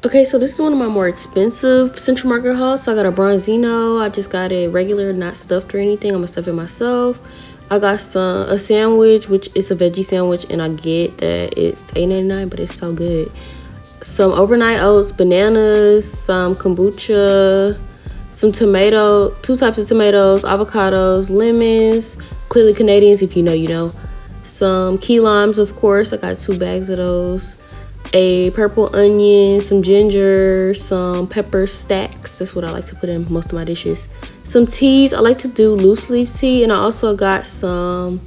Okay, so this is one of my more expensive Central Market hauls. So I got a Bronzino. I just got it regular, not stuffed or anything. I'm gonna stuff it myself. I got a sandwich, which is a veggie sandwich, and I get that it's $8.99, but it's so good. Some overnight oats, bananas, some kombucha, some tomato, 2 types of tomatoes, avocados, lemons, clearly Canadians, if you know, you know. Some key limes, of course. I got 2 bags of those. A purple onion, some ginger, some pepper stacks. That's what I like to put in most of my dishes. Some teas. I like to do loose leaf tea, and I also got some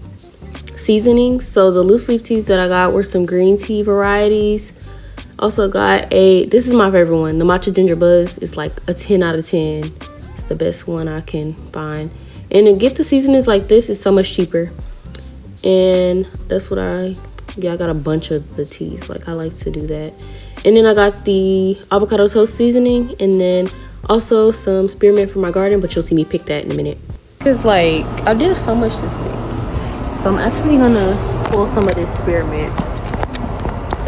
seasonings. So the loose leaf teas that I got were some green tea varieties. Also got this is my favorite one, the matcha ginger buzz. It's like a 10 out of 10. It's the best one I can find. And to get the seasonings like this is so much cheaper. And that's what I got a bunch of the teas. Like, I like to do that. And then I got the avocado toast seasoning, and then also some spearmint from my garden, but you'll see me pick that in a minute. Because, like, I did so much this week. So I'm actually gonna pull some of this spearmint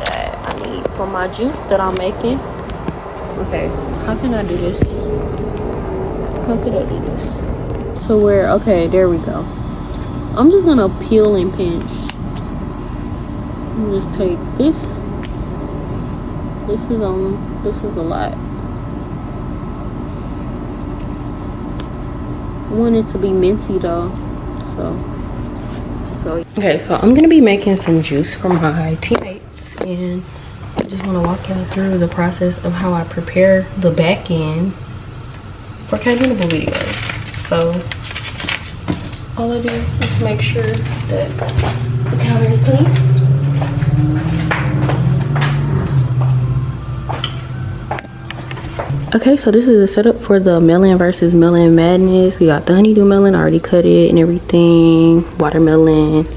that I need for my juice that I'm making. Okay, how can I do this? How could I do this? So okay, there we go. I'm just gonna peel and pinch. And just take this. This is a lot. I want it to be minty though. So okay, so I'm gonna be making some juice for my teammates, and I just want to walk y'all through the process of how I prepare the back end for Khalyn-able videos. So all I do is make sure that the counter is clean. Okay, so this is the setup for the melon versus melon madness. We got the honeydew melon, I already cut it and everything, watermelon,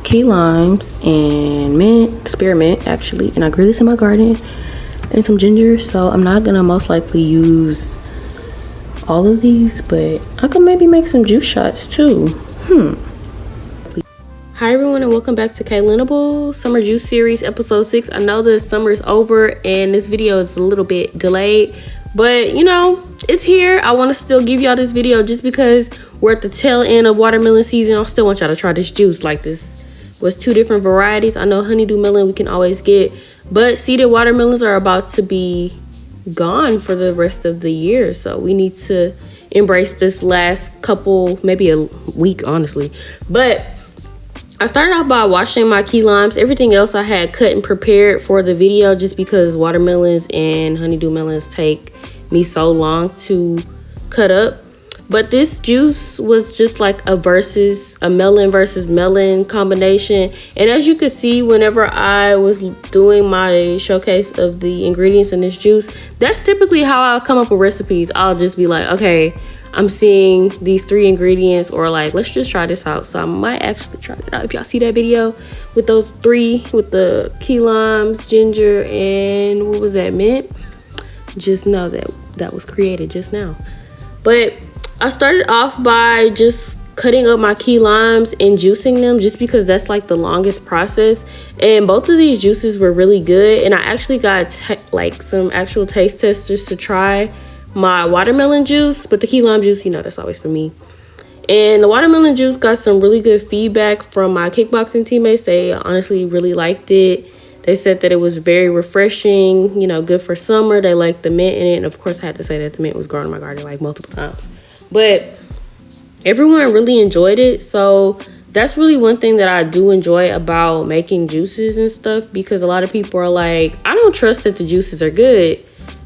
key limes, and mint, spearmint actually, and I grew this in my garden, and some ginger. So I'm not gonna most likely use all of these, but I could maybe make some juice shots too. Hi everyone, and welcome back to Khalyn-able Summer Juice Series episode 6. I know the summer is over and this video is a little bit delayed, but you know, it's here. I want to still give y'all this video just because we're at the tail end of watermelon season. I still want y'all to try this juice. Like, this was 2 different varieties. I know honeydew melon we can always get, but seeded watermelons are about to be gone for the rest of the year, so we need to embrace this last couple, maybe a week honestly. But I started off by washing my key limes. Everything else I had cut and prepared for the video just because watermelons and honeydew melons take me so long to cut up. But this juice was just like a melon versus melon combination. And as you can see, whenever I was doing my showcase of the ingredients in this juice, that's typically how I come up with recipes. I'll just be like, okay, I'm seeing these 3 ingredients, or like, let's just try this out. So I might actually try it out. If y'all see that video with those 3, with the key limes, ginger, and what was that, mint, just know that that was created just now. But I started off by just cutting up my key limes and juicing them, just because that's like the longest process. And both of these juices were really good, and I actually got like some actual taste testers to try my watermelon juice, but the key lime juice, you know, that's always for me. And the watermelon juice got some really good feedback from my kickboxing teammates. They honestly really liked it. They said that it was very refreshing, you know, good for summer. They liked the mint in it, and of course I had to say that the mint was grown in my garden like multiple times. But everyone really enjoyed it. So that's really one thing that I do enjoy about making juices and stuff, because a lot of people are like, I don't trust that the juices are good.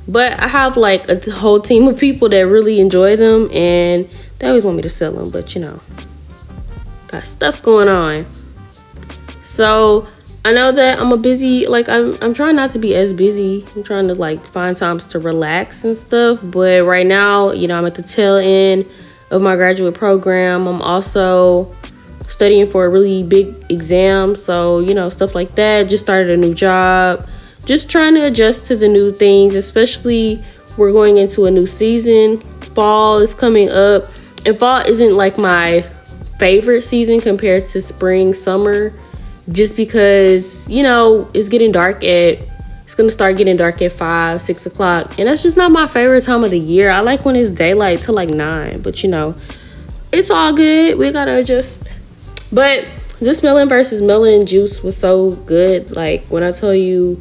But I have like a whole team of people that really enjoy them, and they always want me to sell them, but you know, got stuff going on. So I know that I'm I'm trying not to be as busy. I'm trying to like find times to relax and stuff. But right now, you know, I'm at the tail end of my graduate program. I'm also studying for a really big exam. So, you know, stuff like that. Just started a new job. Just trying to adjust to the new things, especially we're going into a new season. Fall is coming up, and fall isn't like my favorite season compared to spring, summer, just because, you know, it's getting dark at It's gonna start getting dark at 5, 6 o'clock, and that's just not my favorite time of the year. I like when it's daylight till like 9, but you know, it's all good. We gotta adjust. But this melon versus melon juice was so good. Like, when I tell you,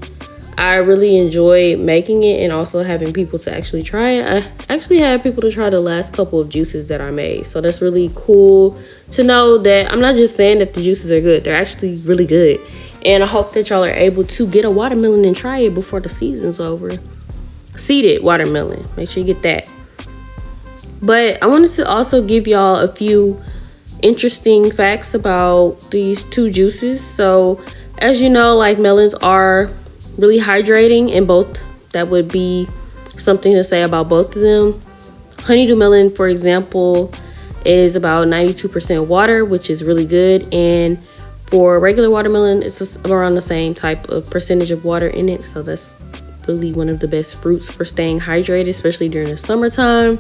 I really enjoyed making it and also having people to actually try it. I actually had people to try the last couple of juices that I made. So that's really cool to know that I'm not just saying that the juices are good. They're actually really good. And I hope that y'all are able to get a watermelon and try it before the season's over. Seeded watermelon. Make sure you get that. But I wanted to also give y'all a few interesting facts about these two juices. So as you know, like, melons are really hydrating, and both, that would be something to say about both of them. Honeydew melon, for example, is about 92% water, which is really good. And for regular watermelon, it's just around the same type of percentage of water in it. So that's really one of the best fruits for staying hydrated, especially during the summertime.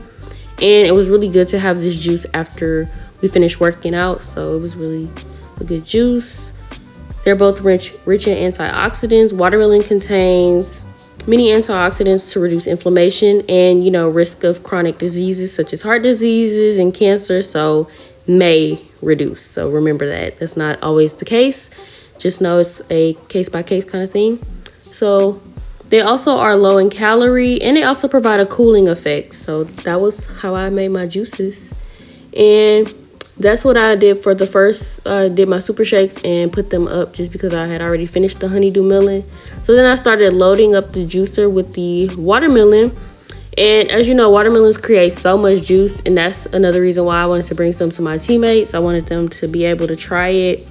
And it was really good to have this juice after we finished working out. So it was really a good juice. They're both rich in antioxidants. Watermelon contains many antioxidants to reduce inflammation and, you know, risk of chronic diseases such as heart diseases and cancer. So may reduce. So remember that. That's not always the case. Just know it's a case-by-case kind of thing. So they also are low in calorie, and they also provide a cooling effect. So that was how I made my juices. And that's what I did for the first, did my super shakes and put them up just because I had already finished the honeydew melon. So then I started loading up the juicer with the watermelon. And as you know, watermelons create so much juice, and that's another reason why I wanted to bring some to my teammates. I wanted them to be able to try it.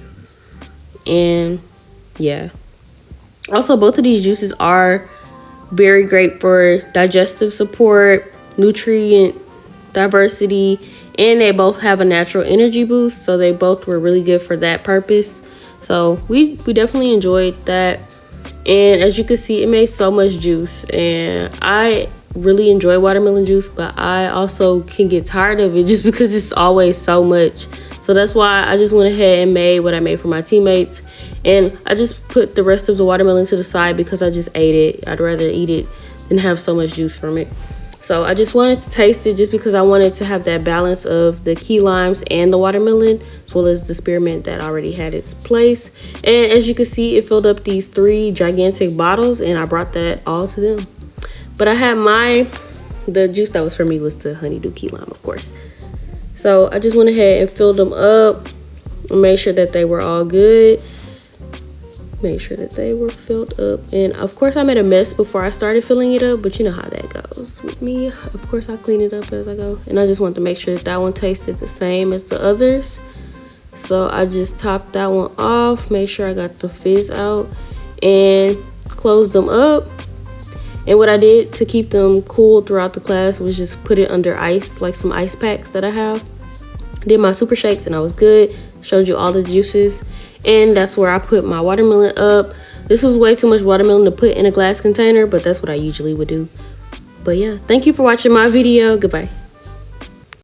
And yeah. Also, both of these juices are very great for digestive support, nutrient diversity, and they both have a natural energy boost. So they both were really good for that purpose. So we definitely enjoyed that. And as you can see, it made so much juice. And I really enjoy watermelon juice, but I also can get tired of it just because it's always so much. So that's why I just went ahead and made what I made for my teammates. And I just put the rest of the watermelon to the side because I just ate it. I'd rather eat it than have so much juice from it. So I just wanted to taste it just because I wanted to have that balance of the key limes and the watermelon, as well as the spearmint that already had its place. And as you can see, it filled up these 3 gigantic bottles, and I brought that all to them. But I had the juice that was for me was the honeydew key lime, of course. So I just went ahead and filled them up and made sure that they were all good. Make sure that they were filled up. And of course I made a mess before I started filling it up, but you know how that goes with me. Of course I clean it up as I go. And I just wanted to make sure that that one tasted the same as the others. So I just topped that one off, made sure I got the fizz out, and closed them up. And what I did to keep them cool throughout the class was just put it under ice, like some ice packs that I have. Did my super shakes and I was good. Showed you all the juices. And that's where I put my watermelon up. This was way too much watermelon to put in a glass container, but that's what I usually would do. But yeah, thank you for watching my video. Goodbye.